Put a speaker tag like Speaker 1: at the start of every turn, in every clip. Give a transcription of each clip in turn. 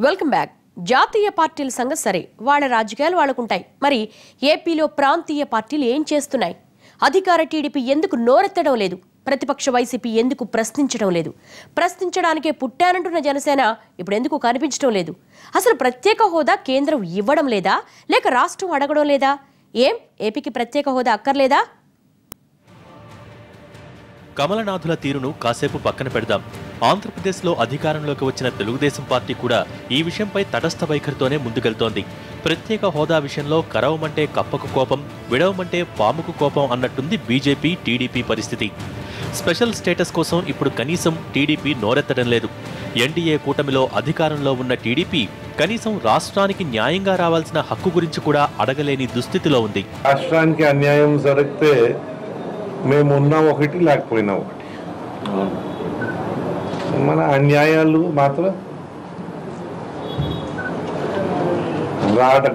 Speaker 1: Welcome back. జాతీయ పార్టీల సంగతి సరే, వాళ్ళ రాజకీయాలు వాళ్ళకుంటాయి. మరి ఏపీలో ప్రాంతీయ పార్టీలు ఏం చేస్తున్నాయి? అధికార టీడీపీ ఎందుకు నోరెత్తడం లేదు? ప్రతిపక్ష వైసీపీ ఎందుకు ప్రశ్నించడం లేదు? ప్రశ్నించడానికే పుట్టానంటున్న జనసేన ఇప్పుడు ఎందుకు కనిపించడం లేదు? అసలు ప్రత్యేక హోదా కేంద్రం ఇవ్వడం లేదా, లేక రాష్ట్రం అడగడం లేదా? ఏం ఏపీకి ప్రత్యేక హోదా అక్కర్లేదా?
Speaker 2: కమలనాథుల తీరును కాసేపు పక్కన పెడదాం. ఆంధ్రప్రదేశ్లో అధికారంలోకి వచ్చిన తెలుగుదేశం పార్టీ కూడా ఈ విషయంపై తటస్థ వైఖరితోనే ముందుకెళ్తోంది. ప్రత్యేక హోదా విషయంలో కరవమంటే కప్పకు కోపం, విడవమంటే పాముకు కోపం అన్నట్టుంది బీజేపీ టీడీపీ పరిస్థితి. స్పెషల్ స్టేటస్ కోసం ఇప్పుడు కనీసం టీడీపీ నోరెత్తడం లేదు. ఎన్డీఏ కూటమిలో అధికారంలో ఉన్న టీడీపీ కనీసం రాష్ట్రానికి న్యాయంగా రావాల్సిన హక్కు గురించి కూడా అడగలేని దుస్థితిలో ఉంది.
Speaker 3: రాష్ట్రానికి అన్యాయం జరిగితే మేమున్నా ఒకటి, లేకపోయినా ఒకటి. మన అన్యాయాలు మాత్రం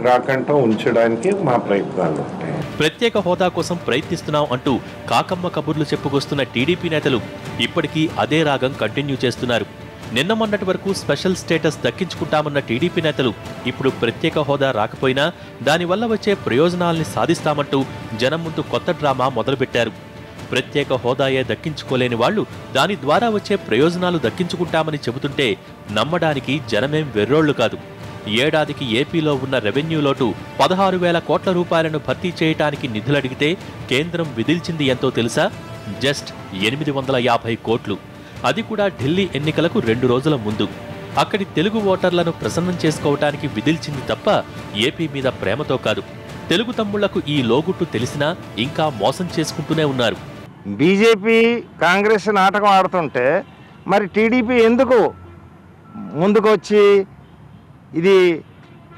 Speaker 3: రాకుండా ఉంచడానికి మా ప్రయత్నాలు.
Speaker 2: ప్రత్యేక హోదా కోసం ప్రయత్నిస్తున్నాం అంటూ కాకమ్మ కబుర్లు చెప్పుకొస్తున్న టీడీపీ నేతలు ఇప్పటికీ అదే రాగం కంటిన్యూ చేస్తున్నారు. నిన్న మొన్నటి వరకు స్పెషల్ స్టేటస్ దక్కించుకుంటామన్న టీడీపీ నేతలు ఇప్పుడు ప్రత్యేక హోదా రాకపోయినా దానివల్ల వచ్చే ప్రయోజనాల్ని సాధిస్తామంటూ జనం ముందు కొత్త డ్రామా మొదలుపెట్టారు. ప్రత్యేక హోదాయే దక్కించుకోలేని వాళ్లు దాని ద్వారా వచ్చే ప్రయోజనాలు దక్కించుకుంటామని చెబుతుంటే నమ్మడానికి జనమేం వెర్రోళ్లు కాదు. ఏడాదికి ఏపీలో ఉన్న రెవెన్యూ లోటు 16,000 కోట్ల రూపాయలను భర్తీ చేయటానికి నిధులడిగితే కేంద్రం విధిల్చింది ఎంతో తెలుసా? జస్ట్ 850 కోట్లు. అది కూడా ఢిల్లీ ఎన్నికలకు 2 రోజుల ముందు. అక్కడి తెలుగు ఓటర్లను ప్రసన్నం చేసుకోవటానికి విధిల్చింది తప్ప ఏపీ మీద ప్రేమతో కాదు. తెలుగు తమ్ముళ్లకు ఈ లోగుట్టు తెలిసినా ఇంకా మోసం చేసుకుంటూనే ఉన్నారు.
Speaker 4: బీజేపీ కాంగ్రెస్ నాటకం ఆడుతుంటే మరి టీడీపీ ఎందుకు ముందుకొచ్చి ఇది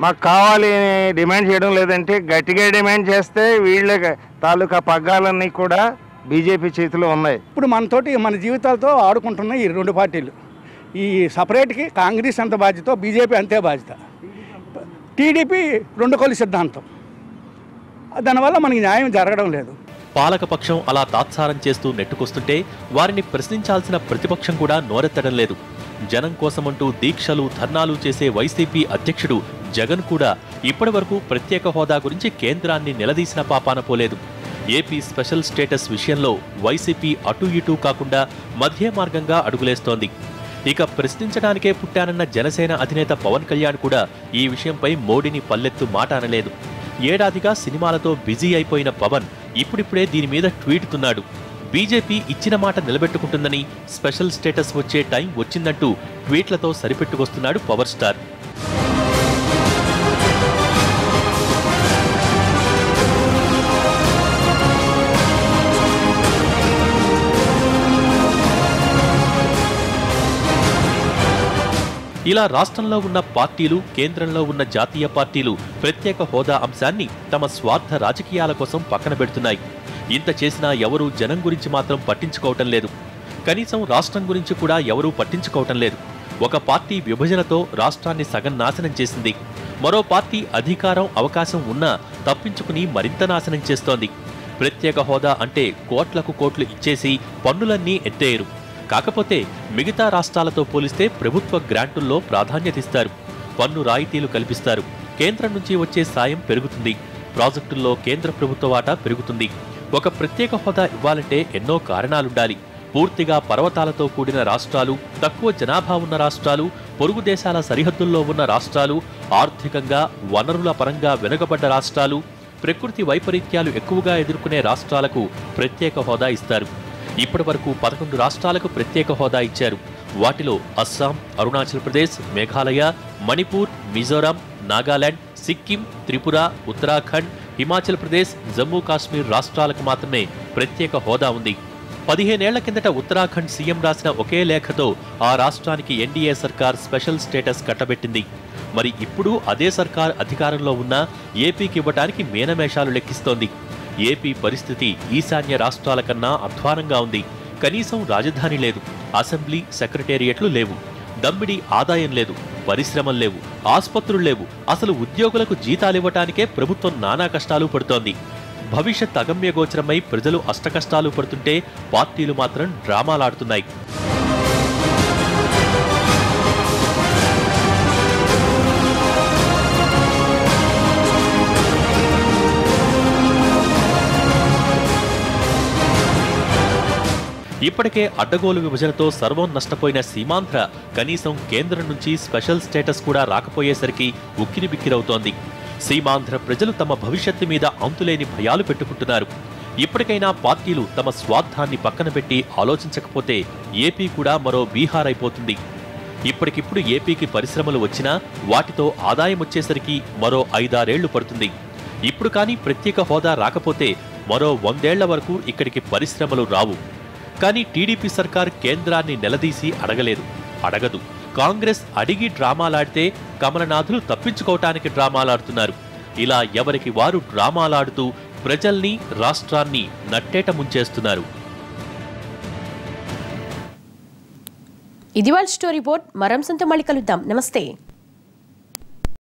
Speaker 4: మాకు కావాలి అని డిమాండ్ చేయడం లేదంటే, గట్టిగా డిమాండ్ చేస్తే వీళ్ళ తాలూకా పగ్గాలన్నీ కూడా బీజేపీ చేతిలో ఉన్నాయి.
Speaker 5: ఇప్పుడు మనతోటి మన జీవితాలతో ఆడుకుంటున్న ఈ రెండు పార్టీలు, ఈ సపరేట్కి కాంగ్రెస్ అంత బాధ్యత, బీజేపీ అంతే బాధ్యత. టీడీపీ రెండు కొలి సిద్ధాంతం, దానివల్ల మనకి న్యాయం జరగడం లేదు.
Speaker 2: పాలకపక్షం అలా తాత్సారం చేస్తూ నెట్టుకొస్తుంటే వారిని ప్రశ్నించాల్సిన ప్రతిపక్షం కూడా నోరెత్తడం లేదు. జనం కోసమంటూ దీక్షలు, ధర్నాలు చేసే వైసీపీ అధ్యక్షుడు జగన్ కూడా ఇప్పటి వరకు ప్రత్యేక హోదా గురించి కేంద్రాన్ని నిలదీసిన పాపాన పోలేదు. ఏపీ స్పెషల్ స్టేటస్ విషయంలో వైసీపీ అటూ ఇటూ కాకుండా మధ్య మార్గంగా అడుగులేస్తోంది. ఇక ప్రశ్నించడానికే పుట్టానన్న జనసేన అధినేత పవన్ కళ్యాణ్ కూడా ఈ విషయంపై మోడీని పల్లెత్తు మాట అనలేదు. ఏడాదిగా సినిమాలతో బిజీ అయిపోయిన పవన్ ఇప్పుడిప్పుడే దీని మీద ట్వీటుతున్నాడు. బీజేపీ ఇచ్చిన మాట నిలబెట్టుకుంటుందని, స్పెషల్ స్టేటస్ వచ్చే టైం వచ్చిందంటూ ట్వీట్లతో సరిపెట్టుకొస్తున్నాడు పవర్ స్టార్. ఇలా రాష్ట్రంలో ఉన్న పార్టీలు, కేంద్రంలో ఉన్న జాతీయ పార్టీలు ప్రత్యేక హోదా అంశాన్ని తమ స్వార్థ రాజకీయాల కోసం పక్కన పెడుతున్నాయి. ఇంత చేసినా ఎవరూ జనం గురించి మాత్రం పట్టించుకోవటం లేదు. కనీసం రాష్ట్రం గురించి కూడా ఎవరూ పట్టించుకోవటం లేదు. ఒక పార్టీ విభజనతో రాష్ట్రాన్ని సగం నాశనం చేసింది. మరో పార్టీ అధికారం, అవకాశం ఉన్నా తప్పించుకుని మరింత నాశనం చేస్తోంది. ప్రత్యేక హోదా అంటే కోట్లకు కోట్లు ఇచ్చేసి పన్నులన్నీ ఎత్తేయరు. కాకపోతే మిగతా రాష్ట్రాలతో పోలిస్తే ప్రభుత్వ గ్రాంటుల్లో ప్రాధాన్యతిస్తారు, పన్ను రాయితీలు కల్పిస్తారు, కేంద్రం నుంచి వచ్చే సాయం పెరుగుతుంది, ప్రాజెక్టుల్లో కేంద్ర ప్రభుత్వ వాటా పెరుగుతుంది. ఒక ప్రత్యేక హోదా ఇవ్వాలంటే ఎన్నో కారణాలుండాలి. పూర్తిగా పర్వతాలతో కూడిన రాష్ట్రాలు, తక్కువ జనాభా ఉన్న రాష్ట్రాలు, పొరుగు దేశాల సరిహద్దుల్లో ఉన్న రాష్ట్రాలు, ఆర్థికంగా వనరుల పరంగా వెనుకబడ్డ రాష్ట్రాలు, ప్రకృతి వైపరీత్యాలు ఎక్కువగా ఎదుర్కొనే రాష్ట్రాలకు ప్రత్యేక హోదా ఇస్తారు. ఇప్పటి వరకు 11 రాష్ట్రాలకు ప్రత్యేక హోదా ఇచ్చారు. వాటిలో అస్సాం, అరుణాచల్ ప్రదేశ్, మేఘాలయ, మణిపూర్, మిజోరాం, నాగాలాండ్, సిక్కిం, త్రిపుర, ఉత్తరాఖండ్, హిమాచల్ ప్రదేశ్, జమ్మూ కాశ్మీర్ రాష్ట్రాలకు మాత్రమే ప్రత్యేక హోదా ఉంది. 15 ఏళ్ల కిందట ఉత్తరాఖండ్ సీఎం రాసిన ఒకే లేఖతో ఆ రాష్ట్రానికి ఎన్డీఏ సర్కార్ స్పెషల్ స్టేటస్ కట్టబెట్టింది. మరి ఇప్పుడు అదే సర్కార్ అధికారంలో ఉన్నా ఏపీకి ఇవ్వటానికి మేనమేషాలు లెక్కిస్తోంది. ఏపీ పరిస్థితి ఈశాన్య రాష్ట్రాల కన్నా అధ్వానంగా ఉంది. కనీసం రాజధాని లేదు, అసెంబ్లీ, సెక్రటేరియట్లు లేవు, దమ్మిడి ఆదాయం లేదు, పరిశ్రమలు లేవు, ఆసుపత్రులు లేవు. అసలు ఉద్యోగులకు జీతాలివ్వటానికే ప్రభుత్వం నానా కష్టాలు పడుతోంది. భవిష్యత్ అగమ్యగోచరమై ప్రజలు అష్టకష్టాలు పడుతుంటే పార్టీలు మాత్రం డ్రామాలాడుతున్నాయి. ఇప్పటికే అడ్డగోలు విభజనతో సర్వం నష్టపోయిన సీమాంధ్ర కనీసం కేంద్రం నుంచి స్పెషల్ స్టేటస్ కూడా రాకపోయేసరికి ఉక్కిరిబిక్కిరవుతోంది. సీమాంధ్ర ప్రజలు తమ భవిష్యత్తు మీద అంతులేని భయాలు పెట్టుకుంటున్నారు. ఇప్పటికైనా పార్టీలు తమ స్వార్థాన్ని పక్కన పెట్టి ఆలోచించకపోతే ఏపీ కూడా మరో బీహార్ అయిపోతుంది. ఇప్పటికిప్పుడు ఏపీకి పరిశ్రమలు వచ్చినా వాటితో ఆదాయం వచ్చేసరికి మరో 5-6 ఏళ్లు పడుతుంది. ఇప్పుడు కానీ ప్రత్యేక హోదా రాకపోతే మరో 100 ఏళ్ల వరకు ఇక్కడికి పరిశ్రమలు రావు. కానీ టీడీపీ సర్కార్ కేంద్రాన్ని నిలదీసి అడగదు. కాంగ్రెస్ అడిగి డ్రామాలాడితే కమలనాథులు తప్పించుకోవటానికి డ్రామాలాడుతున్నారు. ఇలా ఎవరికి వారు డ్రామాలాడుతూ ప్రజల్ని, రాష్ట్రాన్ని నట్టేట ముంచేస్తున్నారు.
Speaker 1: ఇది వాళ్ళ స్టోరీ బోర్డ్. మరంసంతో మళ్ళీ కలుద్దాం. నమస్తే.